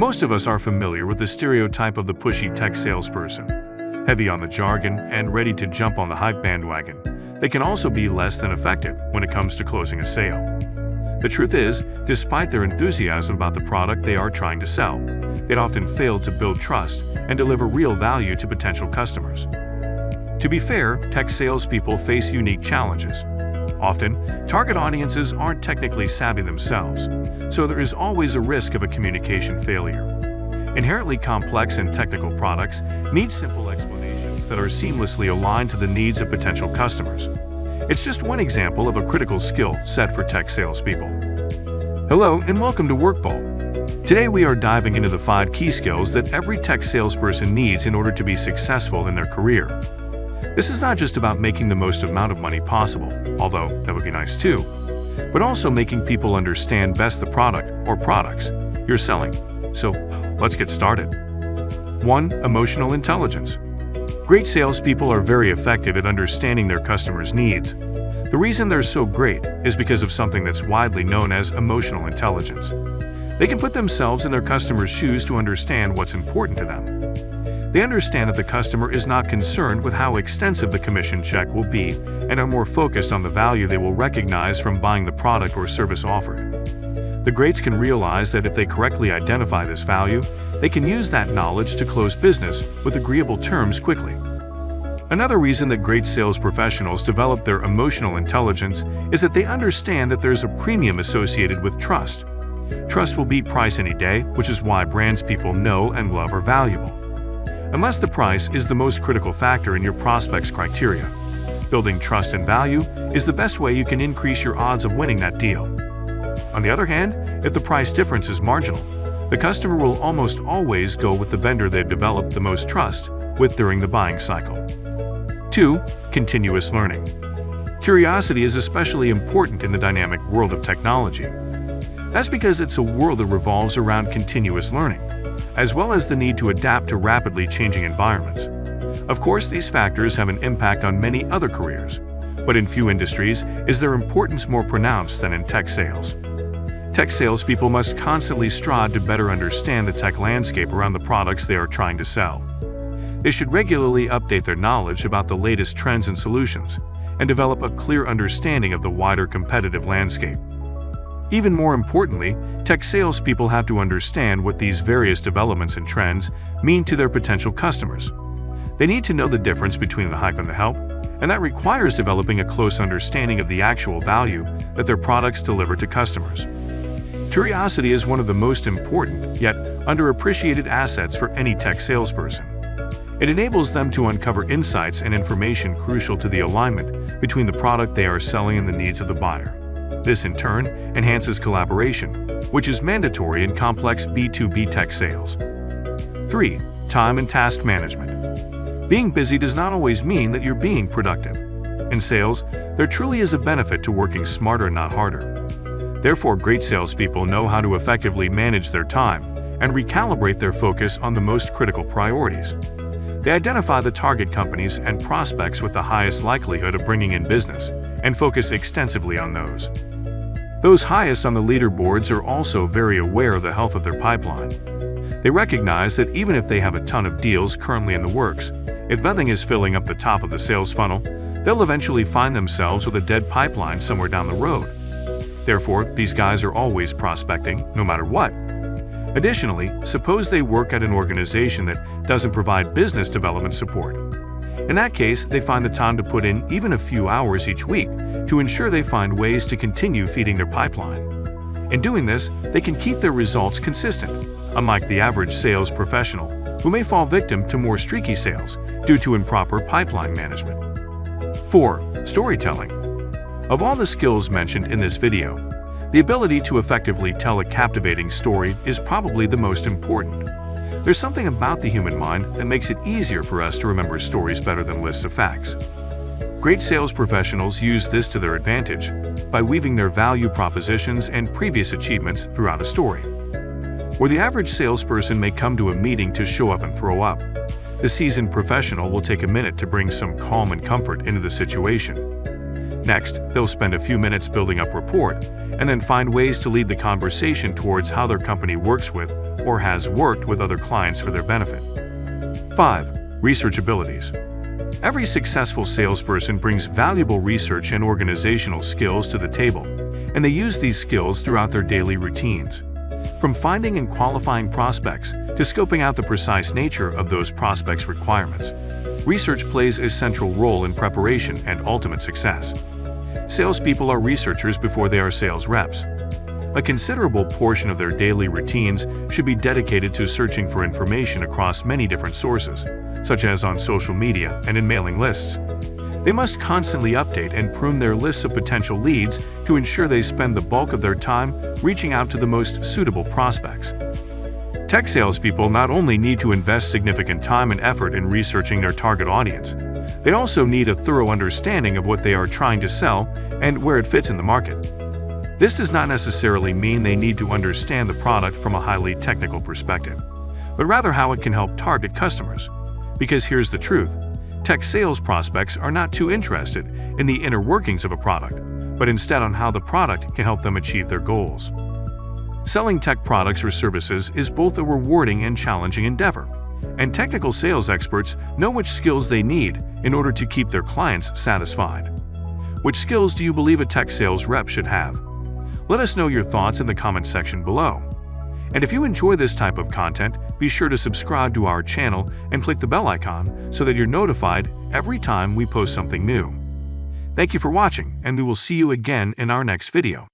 Most of us are familiar with the stereotype of the pushy tech salesperson, heavy on the jargon and ready to jump on the hype bandwagon. They can also be less than effective when it comes to closing a sale. The truth is, despite their enthusiasm about the product they are trying to sell, they often fail to build trust and deliver real value to potential customers. To be fair, tech salespeople face unique challenges. Often, target audiences aren't technically savvy themselves, so there is always a risk of a communication failure. Inherently complex and technical products need simple explanations that are seamlessly aligned to the needs of potential customers. It's just one example of a critical skill set for tech salespeople. Hello and welcome to Workball. Today we are diving into the 5 key skills that every tech salesperson needs in order to be successful in their career. This is not just about making the most amount of money possible, although that would be nice too, but also making people understand best the product or products you're selling. So, let's get started. 1. Emotional intelligence. Great salespeople are very effective at understanding their customers' needs. The reason they're so great is because of something that's widely known as emotional intelligence. They can put themselves in their customers' shoes to understand what's important to them. They understand that the customer is not concerned with how extensive the commission check will be and are more focused on the value they will recognize from buying the product or service offered. The greats can realize that if they correctly identify this value, they can use that knowledge to close business with agreeable terms quickly. Another reason that great sales professionals develop their emotional intelligence is that they understand that there's a premium associated with trust. Trust will beat price any day, which is why brands people know and love are valuable. Unless the price is the most critical factor in your prospect's criteria, building trust and value is the best way you can increase your odds of winning that deal. On the other hand, if the price difference is marginal, the customer will almost always go with the vendor they've developed the most trust with during the buying cycle. 2. Continuous learning. Curiosity is especially important in the dynamic world of technology. That's because it's a world that revolves around continuous learning, as well as the need to adapt to rapidly changing environments. Of course, these factors have an impact on many other careers, but in few industries is their importance more pronounced than in tech sales. Tech salespeople must constantly strive to better understand the tech landscape around the products they are trying to sell. They should regularly update their knowledge about the latest trends and solutions, and develop a clear understanding of the wider competitive landscape. Even more importantly, tech salespeople have to understand what these various developments and trends mean to their potential customers. They need to know the difference between the hype and the help, and that requires developing a close understanding of the actual value that their products deliver to customers. Curiosity is one of the most important, yet underappreciated assets for any tech salesperson. It enables them to uncover insights and information crucial to the alignment between the product they are selling and the needs of the buyer. This, in turn, enhances collaboration, which is mandatory in complex B2B tech sales. 3. Time and task management. Being busy does not always mean that you're being productive. In sales, there truly is a benefit to working smarter, not harder. Therefore, great salespeople know how to effectively manage their time and recalibrate their focus on the most critical priorities. They identify the target companies and prospects with the highest likelihood of bringing in business and focus extensively on those. Those highest on the leaderboards are also very aware of the health of their pipeline. They recognize that even if they have a ton of deals currently in the works, if nothing is filling up the top of the sales funnel, they'll eventually find themselves with a dead pipeline somewhere down the road. Therefore, these guys are always prospecting, no matter what. Additionally, suppose they work at an organization that doesn't provide business development support. In that case, they find the time to put in even a few hours each week to ensure they find ways to continue feeding their pipeline. In doing this, they can keep their results consistent, unlike the average sales professional, who may fall victim to more streaky sales due to improper pipeline management. 4. Storytelling. Of all the skills mentioned in this video, the ability to effectively tell a captivating story is probably the most important. There's something about the human mind that makes it easier for us to remember stories better than lists of facts. Great sales professionals use this to their advantage by weaving their value propositions and previous achievements throughout a story. Where the average salesperson may come to a meeting to show up and throw up, the seasoned professional will take a minute to bring some calm and comfort into the situation. Next, they'll spend a few minutes building up rapport, and then find ways to lead the conversation towards how their company works with or has worked with other clients for their benefit. 5. Research abilities. Every successful salesperson brings valuable research and organizational skills to the table, and they use these skills throughout their daily routines. From finding and qualifying prospects to scoping out the precise nature of those prospects' requirements, research plays a central role in preparation and ultimate success. Salespeople are researchers before they are sales reps. A considerable portion of their daily routines should be dedicated to searching for information across many different sources, such as on social media and in mailing lists. They must constantly update and prune their lists of potential leads to ensure they spend the bulk of their time reaching out to the most suitable prospects. Tech salespeople not only need to invest significant time and effort in researching their target audience, they also need a thorough understanding of what they are trying to sell and where it fits in the market. This does not necessarily mean they need to understand the product from a highly technical perspective, but rather how it can help target customers. Because here's the truth, tech sales prospects are not too interested in the inner workings of a product, but instead on how the product can help them achieve their goals. Selling tech products or services is both a rewarding and challenging endeavor, and technical sales experts know which skills they need in order to keep their clients satisfied. Which skills do you believe a tech sales rep should have? Let us know your thoughts in the comment section below. And if you enjoy this type of content, be sure to subscribe to our channel and click the bell icon so that you're notified every time we post something new. Thank you for watching, and we will see you again in our next video.